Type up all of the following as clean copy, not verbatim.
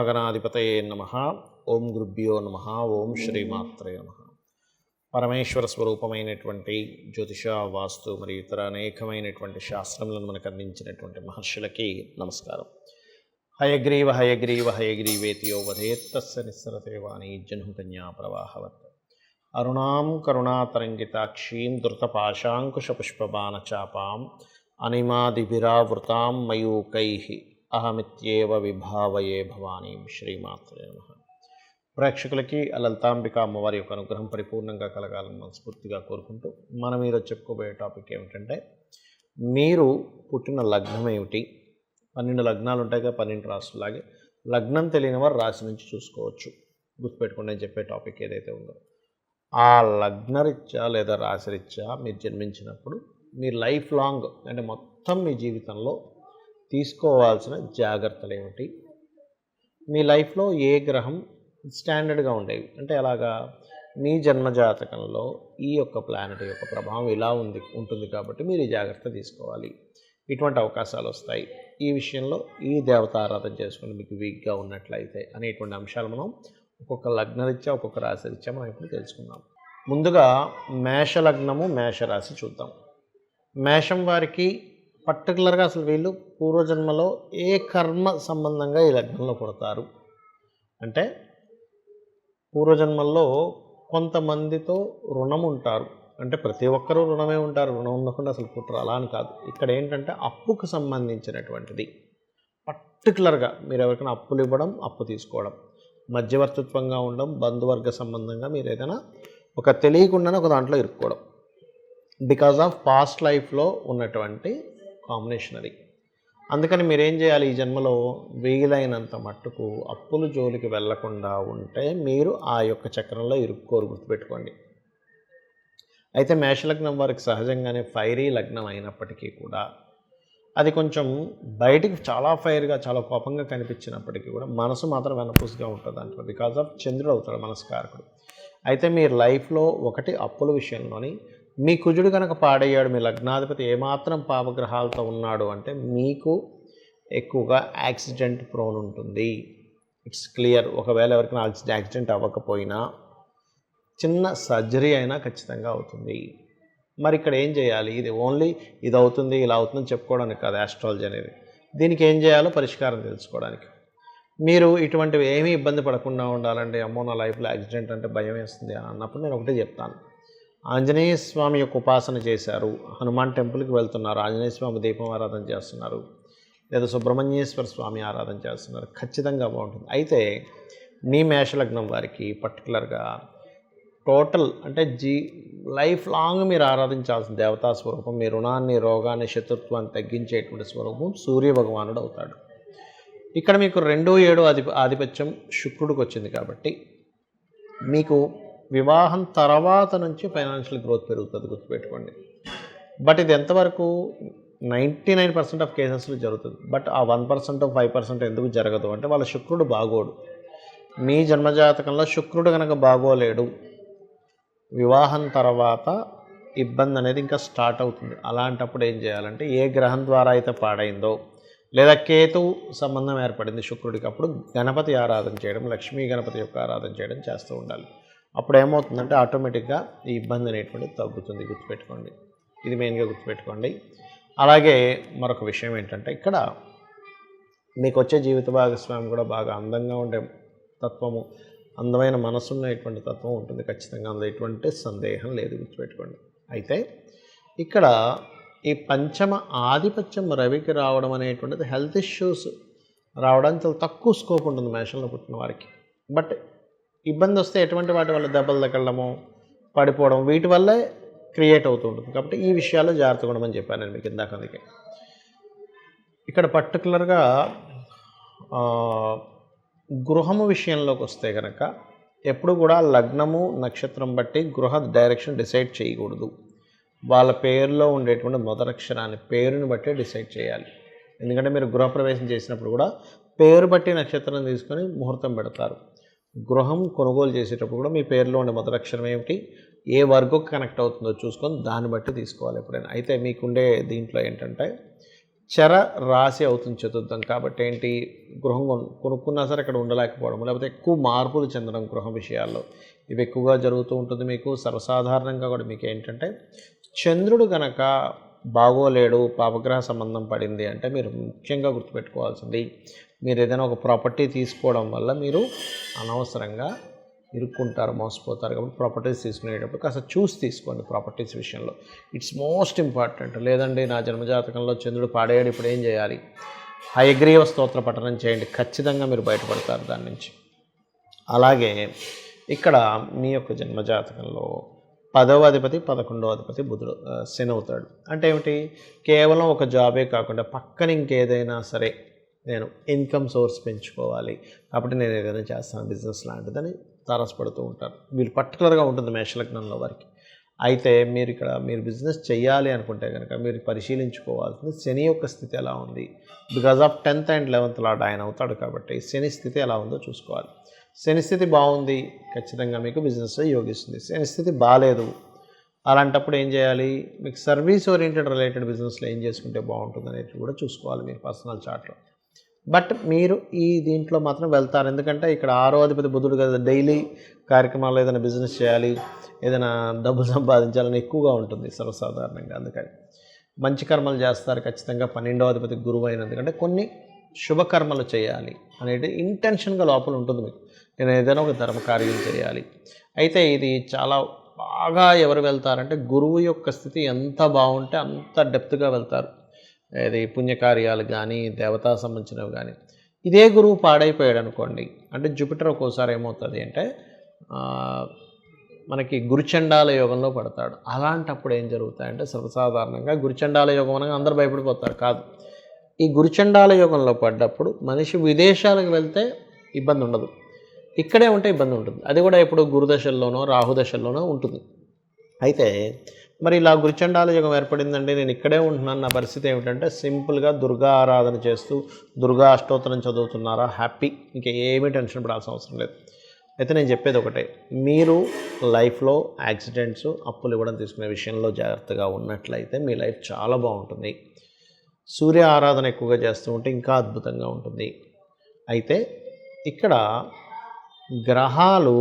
శ్రీమహాగణాధిపతయే నమః. ఓం గురుభ్యో నమః. ఓం శ్రీమాత్రే నమః. పరమేశ్వర స్వరూపమైనటువంటి జ్యోతిష, వాస్తు మరియు ఇతర అనేకమైనటువంటి శాస్త్రములను మనకు అందించినటువంటి మహర్షులకి నమస్కారం. హయగ్రీవ హయగ్రీవ హయగ్రీవేతియో వదేత్తస్య నిస్సరతే వాణి జన్హుకన్యా ప్రవాహవత్. అరుణాం కరుణాతరంగితాక్షీం ధృతపాశాంకుశపుష్పబాణచాపాం అనిమాదిభిరావృతాం మయూకైః అహమిత్యేవ విభావయే భవానీం. శ్రీమాత్రే నమః. ప్రేక్షకులకి లలితాంబిక అమ్మవారి యొక్క అనుగ్రహం పరిపూర్ణంగా కలగాలని మనస్ఫూర్తిగా కోరుకుంటూ మనం ఈరోజు చెప్పుకోబోయే టాపిక్ ఏమిటంటే, మీరు పుట్టిన లగ్నం ఏమిటి? 12 లగ్నాలు ఉంటాయి కదా, 12 రాసులాగే. లగ్నం తెలియని వారు రాశి నుంచి చూసుకోవచ్చు. గుర్తుపెట్టుకోండి, నేను చెప్పే టాపిక్ ఏదైతే ఉందో ఆ లగ్నరీత్యా లేదా రాశిరీత్యా మీరు జన్మించినప్పుడు మీ లైఫ్ లాంగ్ అంటే మొత్తం మీ జీవితంలో తీసుకోవాల్సిన జాగ్రత్తలు ఏమిటి, మీ లైఫ్లో ఏ గ్రహం స్టాండర్డ్గా ఉండేవి అంటే ఎలాగా, మీ జన్మజాతకంలో ఈ యొక్క ప్లానెట్ యొక్క ప్రభావం ఇలా ఉంటుంది కాబట్టి మీరు ఈ జాగ్రత్త తీసుకోవాలి, ఇటువంటి అవకాశాలు వస్తాయి, ఈ విషయంలో ఈ దేవత ఆరాధన చేసుకుని మీకు వీక్గా ఉన్నట్లయితే అనేటువంటి అంశాలు మనం ఒక్కొక్క లగ్నరీత్యా ఒక్కొక్క రాశిరీత్యా మనం ఇప్పుడు తెలుసుకుందాం. ముందుగా మేషలగ్నము మేషరాశి చూద్దాం. మేషం వారికి పర్టికులర్గా అసలు వీళ్ళు పూర్వజన్మలో ఏ కర్మ సంబంధంగా ఈ లగ్నంలో పుడతారు అంటే, పూర్వజన్మల్లో కొంతమందితో రుణం ఉంటారు. అంటే ప్రతి ఒక్కరూ రుణమే ఉంటారు, రుణం ఉండకుండా అసలు పుట్టరు అలా అని కాదు. ఇక్కడ ఏంటంటే అప్పుకు సంబంధించినటువంటిది. పర్టికులర్గా మీరు ఎవరికైనా అప్పులు ఇవ్వడం, అప్పు తీసుకోవడం, మధ్యవర్తిత్వంగా ఉండడం, బంధువర్గ సంబంధంగా మీరు ఏదైనా ఒక తెలియకుండానే ఒక దాంట్లో ఇరుక్కోవడం, బికాజ్ ఆఫ్ పాస్ట్ లైఫ్లో ఉన్నటువంటి కాంబినేషన్ అది. అందుకని మీరేం చేయాలి, ఈ జన్మలో వీలైనంత మట్టుకు అప్పులు జోలికి వెళ్లకుండా ఉంటే మీరు ఆ యొక్క చక్రంలో ఇరుక్కోరు, గుర్తుపెట్టుకోండి. అయితే మేషలగ్నం వారికి సహజంగానే ఫైరీ లగ్నం అయినప్పటికీ కూడా అది కొంచెం బయటికి చాలా ఫైర్గా చాలా కోపంగా కనిపించినప్పటికీ కూడా మనసు మాత్రం వెనపూసుగా ఉంటుంది దాంట్లో, బికాజ్ ఆఫ్ చంద్రుడు అవుతాడు మనస్కారకుడు. అయితే మీ లైఫ్లో ఒకటి అప్పుల విషయంలోని మీ కుజుడు కనుక పాడయ్యాడు, మీ లగ్నాధిపతి ఏమాత్రం పాపగ్రహాలతో ఉన్నాడు అంటే మీకు ఎక్కువగా యాక్సిడెంట్ ప్రోన్ ఉంటుంది. It's clear. ఒకవేళ ఎవరికైనా యాక్సిడెంట్ అవ్వకపోయినా చిన్న సర్జరీ అయినా ఖచ్చితంగా అవుతుంది. మరి ఇక్కడ ఏం చేయాలి, ఇది ఓన్లీ ఇది అవుతుంది ఇలా అవుతుందని చెప్పుకోవడానికి కాదు ఆస్ట్రాలజీ అనేది. దీనికి ఏం చేయాలో పరిష్కారం తెలుసుకోవడానికి. మీరు ఇటువంటివి ఏమీ ఇబ్బంది పడకుండా ఉండాలంటే, అమ్మో నా లైఫ్లో యాక్సిడెంట్ అంటే భయం వేస్తుంది అన్నప్పుడు నేను ఒకటే చెప్తాను, ఆంజనేయ స్వామి యొక్క ఉపాసన చేశారు, హనుమాన్ టెంపుల్కి వెళ్తున్నారు, ఆంజనేయ స్వామి దీపం ఆరాధన చేస్తున్నారు, లేదా సుబ్రహ్మణ్యేశ్వర స్వామి ఆరాధన చేస్తున్నారు, ఖచ్చితంగా బాగుంటుంది. అయితే మీ మేషలగ్నం వారికి పర్టికులర్గా టోటల్ అంటే లైఫ్ లాంగ్ మీరు ఆరాధించాల్సిన దేవతా స్వరూపం, మీ రుణాన్ని, రోగాన్ని, శత్రుత్వాన్ని తగ్గించేటువంటి స్వరూపం సూర్య భగవానుడు అవుతాడు. ఇక్కడ మీకు 2-7 ఆధిపత్యం శుక్రుడికి వచ్చింది కాబట్టి మీకు వివాహం తర్వాత నుంచి ఫైనాన్షియల్ గ్రోత్ పెరుగుతుంది, గుర్తుపెట్టుకోండి. బట్ ఇది ఎంతవరకు 99% ఆఫ్ కేసెస్లో జరుగుతుంది. బట్ ఆ 1% 5% ఎందుకు జరగదు అంటే వాళ్ళ శుక్రుడు బాగోడు. మీ జన్మజాతకంలో శుక్రుడు కనుక బాగోలేడు, వివాహం తర్వాత ఇబ్బంది అనేది ఇంకా స్టార్ట్ అవుతుంది. అలాంటప్పుడు ఏం చేయాలంటే, ఏ గ్రహం ద్వారా అయితే పాడైందో లేదా కేతువు సంబంధం ఏర్పడింది శుక్రుడికి, అప్పుడు గణపతి ఆరాధన చేయడం, లక్ష్మీ గణపతి యొక్క ఆరాధన చేయడం చేస్తూ ఉండాలి. అప్పుడు ఏమవుతుందంటే ఆటోమేటిక్గా ఈ ఇబ్బంది అనేటువంటిది తగ్గుతుంది, గుర్తుపెట్టుకోండి. ఇది మెయిన్గా గుర్తుపెట్టుకోండి. అలాగే మరొక విషయం ఏంటంటే, ఇక్కడ మీకు వచ్చే జీవిత భాగస్వామి కూడా బాగా అందంగా ఉండే తత్వము, అందమైన మనసు ఉన్నటువంటి తత్వం ఉంటుంది ఖచ్చితంగా, అందులో ఎటువంటి సందేహం లేదు, గుర్తుపెట్టుకోండి. అయితే ఇక్కడ ఈ పంచమ ఆధిపత్యం రవికి రావడం అనేటువంటిది హెల్త్ ఇష్యూస్ రావడానికి చాలా తక్కువ స్కోప్ ఉంటుంది మేషంలో పుట్టిన వారికి. బట్ ఇబ్బంది వస్తే ఎటువంటి వాటి వల్ల దెబ్బలు తగలడము, పడిపోవడం, వీటి వల్లే క్రియేట్ అవుతూ ఉంటుంది. కాబట్టి ఈ విషయాల్లో జాగ్రత్తగా ఉండమని చెప్పాను నేను మీకు ఇందాక. అందుకే ఇక్కడ పర్టికులర్గా గృహము విషయంలోకి వస్తే కనుక ఎప్పుడు కూడా లగ్నము నక్షత్రం బట్టి గృహ డైరెక్షన్ డిసైడ్ చేయకూడదు. వాళ్ళ పేరులో ఉండేటువంటి మొదలక్షరాన్ని పేరుని బట్టి డిసైడ్ చేయాలి. ఎందుకంటే మీరు గృహప్రవేశం చేసినప్పుడు కూడా పేరు బట్టి నక్షత్రం తీసుకొని ముహూర్తం పెడతారు. గృహం కొనుగోలు చేసేటప్పుడు కూడా మీ పేరులో ఉండే మొదలక్షరం ఏమిటి, ఏ వర్గకు కనెక్ట్ అవుతుందో చూసుకొని దాన్ని బట్టి తీసుకోవాలి ఎప్పుడైనా. అయితే మీకుండే దీంట్లో ఏంటంటే చర రాశి అవుతుంది చతుర్థం. కాబట్టి ఏంటి, గృహం కొనుక్కున్నా సరే ఇక్కడ ఉండలేకపోవడం, లేకపోతే ఎక్కువ మార్పులు చెందడం గృహ విషయాల్లో, ఇవి ఎక్కువగా జరుగుతూ ఉంటుంది మీకు. సర్వసాధారణంగా కూడా మీకు ఏంటంటే చంద్రుడు గనక బాగోలేడు, పాపగ్రహ సంబంధం పడింది అంటే మీరు ముఖ్యంగా గుర్తుపెట్టుకోవాల్సింది, మీరు ఏదైనా ఒక ప్రాపర్టీ తీసుకోవడం వల్ల మీరు అనవసరంగా ఇరుక్కుంటారు, మోసపోతారు. కాబట్టి ప్రాపర్టీస్ తీసుకునేటప్పుడు కాస్త చూసి తీసుకోండి ప్రాపర్టీస్ విషయంలో. It's most important. లేదండి నా జన్మజాతకంలో చంద్రుడు పాడేయాడు, ఇప్పుడు ఏం చేయాలి? హయగ్రీవ స్తోత్ర పఠనం చేయండి, ఖచ్చితంగా మీరు బయటపడతారు దాని నుంచి. అలాగే ఇక్కడ మీ యొక్క జన్మజాతకంలో 10వ అధిపతి 11వ అధిపతి బుధుడు శని అవుతాడు. అంటే ఏమిటి, కేవలం ఒక జాబే కాకుండా పక్కన ఇంకేదైనా సరే నేను ఇన్కమ్ సోర్స్ పెంచుకోవాలి కాబట్టి నేను ఏదైనా చేస్తాను బిజినెస్ లాంటిదని తారసపడుతూ ఉంటారు. వీళ్ళు పర్టికులర్గా ఉంటుంది మేషలగ్నంలో వారికి. అయితే మీరు బిజినెస్ చేయాలి అనుకుంటే కనుక మీరు పరిశీలించుకోవాల్సింది శని యొక్క స్థితి ఎలా ఉంది. Because of 10th and 11th lord ఆయన అవుతాడు కాబట్టి శని స్థితి ఎలా ఉందో చూసుకోవాలి. శని స్థితి బాగుంది, ఖచ్చితంగా మీకు బిజినెస్లో యోగిస్తుంది. శని స్థితి బాగాలేదు, అలాంటప్పుడు ఏం చేయాలి, మీకు సర్వీస్ ఓరియంటెడ్ రిలేటెడ్ బిజినెస్లో ఏం చేసుకుంటే బాగుంటుంది అనేది కూడా చూసుకోవాలి మీరు పర్సనల్ చార్ట్లో. బట్ మీరు ఈ దీంట్లో మాత్రం వెళ్తారు, ఎందుకంటే ఇక్కడ 6వ అధిపతి బుధుడు కదా, డైలీ కార్యక్రమాలు ఏదైనా బిజినెస్ చేయాలి, ఏదైనా డబ్బు సంపాదించాలని ఎక్కువగా ఉంటుంది సర్వసాధారణంగా. అందుకని మంచి కర్మలు చేస్తారు ఖచ్చితంగా. 12వ అధిపతి గురువు అయినందుకంటే కొన్ని శుభకర్మలు చేయాలి అనేది ఇంటెన్షన్గా లోపల ఉంటుంది మీకు. నేను ఏదైనా ఒక ధర్మకార్యం చేయాలి. అయితే ఇది చాలా బాగా ఎవరు వెళ్తారంటే గురువు యొక్క స్థితి ఎంత బాగుంటే అంత డెప్త్గా వెళ్తారు. ఇది పుణ్యకార్యాలు కానీ దేవతా సంబంధించినవి కానీ. ఇదే గురువు పాడైపోయాడు అనుకోండి, అంటే జూపిటర్ ఒక్కోసారి ఏమవుతుంది అంటే మనకి గురుచండాల యోగంలో పడతాడు. అలాంటప్పుడు ఏం జరుగుతాయంటే సర్వసాధారణంగా గురుచండాల యోగం అనగా అందరూ భయపడిపోతారు, కాదు. ఈ గురుచండాల యోగంలో పడ్డప్పుడు మనిషి విదేశాలకు వెళ్తే ఇబ్బంది ఉండదు, ఇక్కడే ఉంటే ఇబ్బంది ఉంటుంది. అది కూడా ఇప్పుడు గురుదశల్లోనో రాహుదశల్లోనో ఉంటుంది. అయితే మరి ఇలా గురుచండాల యోగం ఏర్పడిందండి, నేను ఇక్కడే ఉంటున్నాను, నా పరిస్థితి ఏమిటంటే సింపుల్గా దుర్గా ఆరాధన చేస్తూ దుర్గా అష్టోత్తరం చదువుతున్నారా, హ్యాపీ, ఇంకా ఏమీ టెన్షన్ పడాల్సిన అవసరం లేదు. అయితే నేను చెప్పేది ఒకటే, మీరు లైఫ్లో యాక్సిడెంట్స్ అప్పులు ఇవ్వడం తీసుకునే విషయంలో జాగ్రత్తగా ఉన్నట్లయితే మీ లైఫ్ చాలా బాగుంటుంది. సూర్య ఆరాధన ఎక్కువగా చేస్తూ ఉంటే ఇంకా అద్భుతంగా ఉంటుంది. అయితే ఇక్కడ గ్రహాలు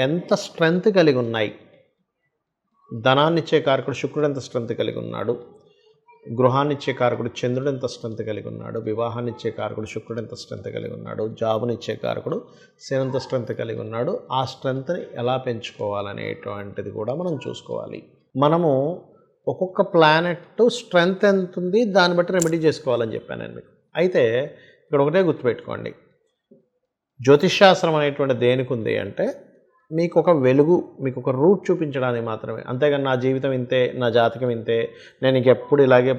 ఎంత స్ట్రెంగ్త్ కలిగి ఉన్నాయి, ధనాన్నిచ్చే కారకుడు శుక్రుడు ఎంత స్ట్రెంగ్త్ కలిగి ఉన్నాడు, గృహాన్నిచ్చే కారకుడు చంద్రుడు ఎంత స్ట్రెంగ్త్ కలిగి ఉన్నాడు, వివాహాన్నిచ్చే కారకుడు శుక్రుడు ఎంత స్ట్రెంగ్త్ కలిగి ఉన్నాడు, జాబునిచ్చే కారకుడు శని ఎంత స్ట్రెంగ్త్ కలిగి ఉన్నాడు, ఆ స్ట్రెంగ్త్ని ఎలా పెంచుకోవాలనేటువంటిది కూడా మనం చూసుకోవాలి. మనము ఒక్కొక్క ప్లానెట్ స్ట్రెంగ్త్ ఎంత ఉంది దాన్ని బట్టి రెమెడీ చేసుకోవాలని చెప్పాను నేను మీకు. అయితే ఇక్కడ ఒకటే గుర్తుపెట్టుకోండి, జ్యోతిష్శాస్త్రం అనేటువంటి దేనికి ఉంది అంటే మీకు ఒక వెలుగు, మీకు ఒక రూట్ చూపించడానికి మాత్రమే. అంతేగాని నా జీవితం ఇంతే, నా జాతకం ఇంతే, నేను ఇంకెప్పుడు ఇలాగే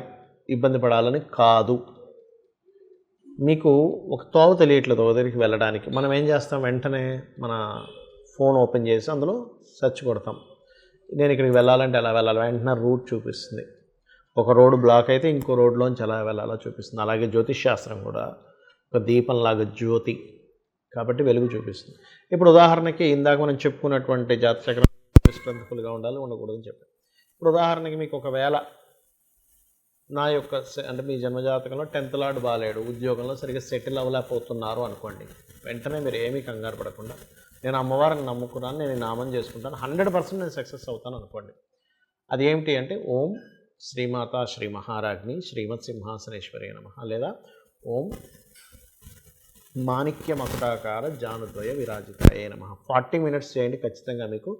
ఇబ్బంది పడాలని కాదు. మీకు ఒక తోవ తెలియట్లేదు ఒక దగ్గరికి వెళ్ళడానికి, మనం ఏం చేస్తాం, వెంటనే మన ఫోన్ ఓపెన్ చేసి అందులో సెర్చ్ కొడతాం, నేను ఇక్కడికి వెళ్ళాలంటే ఎలా వెళ్ళాలి, వెంటనే రూట్ చూపిస్తుంది. ఒక రోడ్డు బ్లాక్ అయితే ఇంకో రోడ్లోంచి ఎలా వెళ్ళాలో చూపిస్తుంది. అలాగే జ్యోతిష్శాస్త్రం కూడా ఒక దీపంలాగా జ్యోతి కాబట్టి వెలుగు చూపిస్తుంది. ఇప్పుడు ఉదాహరణకి ఇందాక మనం చెప్పుకున్నటువంటి జాతచక్రం స్ట్రెంత్ఫుల్గా ఉండాలి, ఉండకూడదని చెప్పాను. ఇప్పుడు ఉదాహరణకి మీకు ఒకవేళ నా యొక్క అంటే మీ జన్మజాతకంలో 10th లార్డ్ బాలేడు, ఉద్యోగంలో సరిగ్గా సెటిల్ అవ్వలేకపోతున్నారు అనుకోండి, వెంటనే మీరు ఏమీ కంగారు పడకుండా నేను అమ్మవారిని నమ్ముకున్నాను, నేను నామం చేసుకుంటాను, 100% నేను సక్సెస్ అవుతాను అనుకోండి. అది ఏమిటి అంటే ఓం శ్రీమాత శ్రీ మహారాజ్ని శ్రీమత్ సింహాసనేశ్వరి నమః, లేదా ఓం మాణిక్య మకుటాకార జానుద్వయ విరాజితాయే నమః. 40 minutes చేయండి, ఖచ్చితంగా మీకు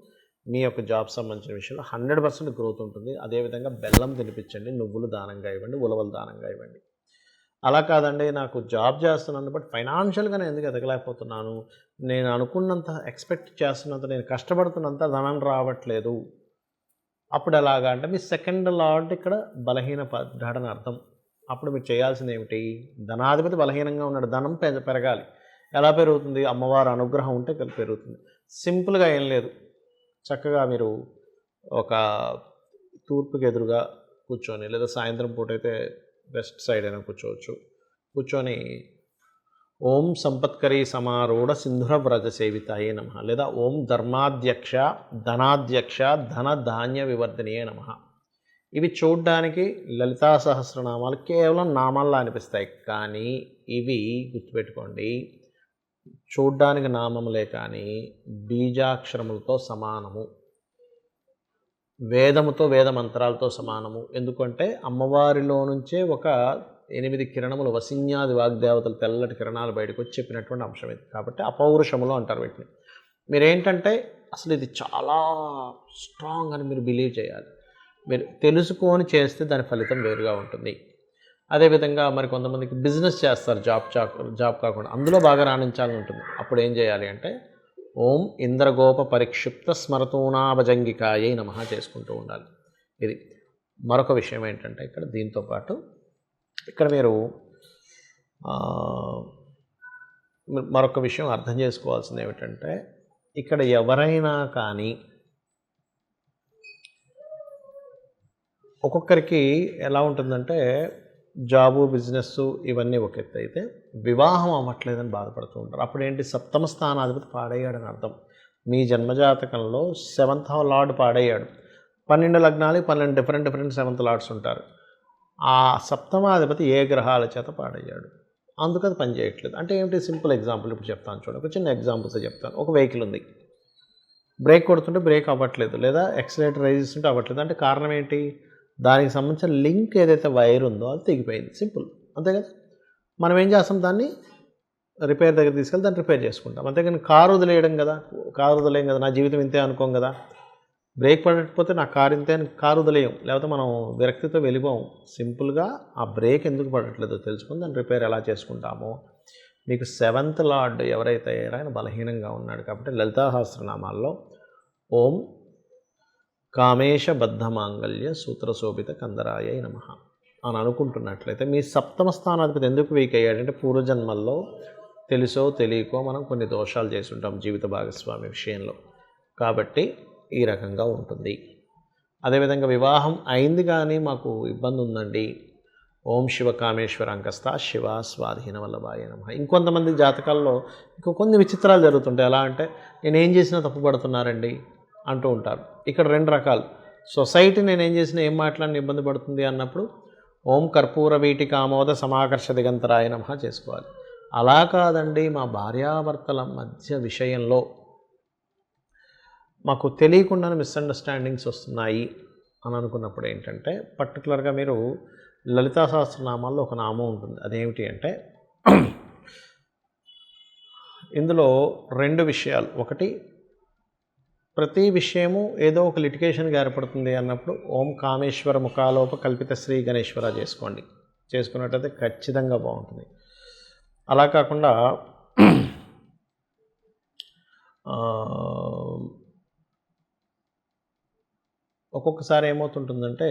మీ యొక్క జాబ్ సంబంధించిన విషయంలో 100% గ్రోత్ ఉంటుంది. అదేవిధంగా బెల్లం తినిపించండి, నువ్వులు దానంగా ఇవ్వండి, ఉలవలు దానంగా ఇవ్వండి. అలా కాదండి నాకు జాబ్ చేస్తున్నాను బట్ ఫైనాన్షియల్గా నేను ఎందుకు ఎదగలేకపోతున్నాను, నేను అనుకున్నంత ఎక్స్పెక్ట్ చేస్తున్నంత, నేను కష్టపడుతున్నంత ధనం రావట్లేదు, అప్పుడు ఎలాగా అంటే మీ 2nd లార్డ్ ఇక్కడ బలహీన పడ్డాడని అర్థం. అప్పుడు మీరు చేయాల్సింది ఏమిటి, ధనాధిపతి బలహీనంగా ఉన్నాడు, ధనం పెరగాలి. ఎలా పెరుగుతుంది, అమ్మవారి అనుగ్రహం ఉంటే పెరుగుతుంది. సింపుల్గా ఏం లేదు, చక్కగా మీరు ఒక తూర్పుకి ఎదురుగా కూర్చొని, లేదా సాయంత్రం పూట అయితే వెస్ట్ సైడ్ అయినా కూర్చొని ఓం సంపత్కరీ సమారూఢ సింధుర వ్రజ సేవితాయే నమః, లేదా ఓం ధర్మాధ్యక్ష ధనాధ్యక్ష ధన ధాన్య వివర్ధనయే నమః. ఇవి చూడ్డానికి లలితా సహస్రనామాలు కేవలం నామాల్లో అనిపిస్తాయి, కానీ ఇవి గుర్తుపెట్టుకోండి, చూడ్డానికి నామములే కానీ బీజాక్షరములతో సమానము, వేదముతో వేద మంత్రాలతో సమానము. ఎందుకంటే అమ్మవారిలో నుంచే ఒక 8 కిరణములు వసిన్యాది వాగ్దేవతలు తెల్లటి కిరణాలు బయటకు వచ్చి చెప్పినటువంటి అంశం ఇది. కాబట్టి అపౌరుషములు అంటారు వీటిని. మీరేంటంటే అసలు ఇది చాలా స్ట్రాంగ్ అని మీరు బిలీవ్ చేయాలి. మీరు తెలుసుకొని చేస్తే దాని ఫలితం వేరుగా ఉంటుంది. అదేవిధంగా మరి కొంతమందికి బిజినెస్ చేస్తారు, జాబ్ కాకుండా, అందులో బాగా రాణించాలని ఉంటుంది. అప్పుడు ఏం చేయాలి అంటే ఓం ఇంద్రగోప పరిక్షిప్త స్మరతూనాభజంగికాయై నమః చేసుకుంటూ ఉండాలి. ఇది మరొక విషయం ఏంటంటే ఇక్కడ దీంతోపాటు ఇక్కడ మీరు మరొక విషయం అర్థం చేసుకోవాల్సింది ఏమిటంటే, ఇక్కడ ఎవరైనా కానీ ఒక్కొక్కరికి ఎలా ఉంటుందంటే జాబు బిజినెస్ ఇవన్నీ ఒక ఎత్తు అయితే వివాహం అవ్వట్లేదని బాధపడుతూ ఉంటారు. అప్పుడు ఏంటి, సప్తమ స్థానాధిపతి పాడయ్యాడని అర్థం. మీ జన్మజాతకంలో 7th లార్డ్ పాడయ్యాడు. 12 లగ్నాలు 12 డిఫరెంట్ 7th లార్డ్స్ ఉంటారు. ఆ సప్తమాధిపతి ఏ గ్రహాల చేత పాడయ్యాడు, అందుకు అది పని చేయట్లేదు. అంటే ఏమిటి, సింపుల్ ఎగ్జాంపుల్ ఇప్పుడు చెప్తాను చూడండి, ఒక చిన్న ఎగ్జాంపుల్స్ చెప్తాను. ఒక వెహికల్ ఉంది, బ్రేక్ కొడుతుంటే బ్రేక్ అవ్వట్లేదు, లేదా ఎక్సలేటర్ రైజ్ చేస్తుంటే అవ్వట్లేదు. అంటే కారణం ఏంటి, దానికి సంబంధించిన లింక్ ఏదైతే వైర్ ఉందో అది తెగిపోయింది. సింపుల్, అంతే కదా. మనం ఏం చేస్తాం, దాన్ని రిపేర్ దగ్గర తీసుకెళ్ళి దాన్ని రిపేర్ చేసుకుంటాం. అంతేగాని కారు వదిలేయడం కదా, కారు వదిలేయం కదా, నా జీవితం ఇంతే అనుకోం కదా. బ్రేక్ పడకపోతే నా కారు ఇంతే అని కారు వదిలేయం, లేకపోతే మనం విరక్తితో వెళ్ళిపోం. సింపుల్గా ఆ బ్రేక్ ఎందుకు పడట్లేదో తెలుసుకొని దాన్ని రిపేర్ ఎలా చేసుకుంటామో. మీకు 7th లార్డ్ ఎవరైతే అయ్యారో ఆయన బలహీనంగా ఉన్నాడు. కాబట్టి లలితా సహస్రనామాల్లో ఓం కామేశ బద్ధమాంగళ్య సూత్రశోభిత కందరాయ నమః అని అనుకుంటున్నట్లయితే, మీ సప్తమ స్థానాధిపతి ఎందుకు వీక్ అయ్యాడంటే పూర్వజన్మల్లో తెలుసో తెలియకో మనం కొన్ని దోషాలు చేసి ఉంటాం జీవిత భాగస్వామి విషయంలో. కాబట్టి ఈ రకంగా ఉంటుంది. అదేవిధంగా వివాహం అయింది కానీ మాకు ఇబ్బంది ఉందండి, ఓం శివ కామేశ్వర అంకస్త శివ స్వాధీన వల్లభాయ నమః. ఇంకొంతమంది జాతకాల్లో కొన్ని విచిత్రాలు జరుగుతుంటాయి. ఎలా అంటే నేనేం చేసినా తప్పు పడుతున్నారండి అంటూ ఉంటారు. ఇక్కడ 2 రకాలు. సొసైటీ నేనేం చేసినా ఏం మాట్లాడిన ఇబ్బంది పడుతుంది అన్నప్పుడు ఓం కర్పూర వీటి కామోద సమాకర్ష దిగంతరాయ నమః చేసుకోవాలి. అలా కాదండి, మా భార్యాభర్తల మధ్య విషయంలో మాకు తెలియకుండానే మిస్అండర్స్టాండింగ్స్ వస్తున్నాయి అని అనుకున్నప్పుడు ఏంటంటే, పర్టికులర్గా మీరు లలితా సహస్రనామాల్లో ఒక నామం ఉంటుంది. అదేమిటి అంటే ఇందులో 2 విషయాలు. ఒకటి, ప్రతి విషయము ఏదో ఒక లిటిగేషన్గా ఏర్పడుతుంది అన్నప్పుడు ఓం కామేశ్వర ముఖాలోప కల్పిత శ్రీ గణేశ్వర చేసుకోండి. చేసుకున్నట్టయితే ఖచ్చితంగా బాగుంటుంది. అలా కాకుండా ఒక్కొక్కసారి ఏమవుతుంటుందంటే,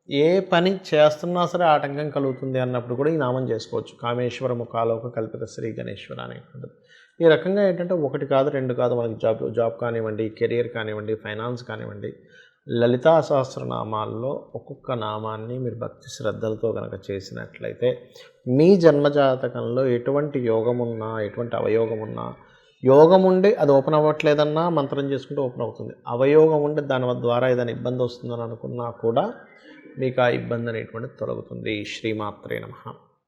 ఏ పని చేస్తున్నా సరే ఆటంకం కలుగుతుంది అన్నప్పుడు కూడా ఈ నామం చేసుకోవచ్చు. కామేశ్వర ముఖాలోక కల్పిత శ్రీ గణేశ్వర అనేటువంటిది. ఈ రకంగా ఏంటంటే 1 కాదు 2 కాదు, మనకి జాబ్ కానివ్వండి, కెరియర్ కానివ్వండి, ఫైనాన్స్ కానివ్వండి, లలితా సహస్రనామాల్లో ఒక్కొక్క నామాన్ని మీరు భక్తి శ్రద్ధలతో కనుక చేసినట్లయితే మీ జన్మజాతకంలో ఎటువంటి యోగమున్నా, ఎటువంటి అవయోగమున్నా, యోగం ఉండి అది ఓపెన్ అవ్వట్లేదన్నా మంత్రం చేసుకుంటే ఓపెన్ అవుతుంది. అవయోగం ఉండి దాని ద్వారా ఏదైనా ఇబ్బంది వస్తుందని అనుకున్నా కూడా మీకు ఆ ఇబ్బంది అనేటువంటిది తొలగుతుంది. శ్రీమాత్రే నమః.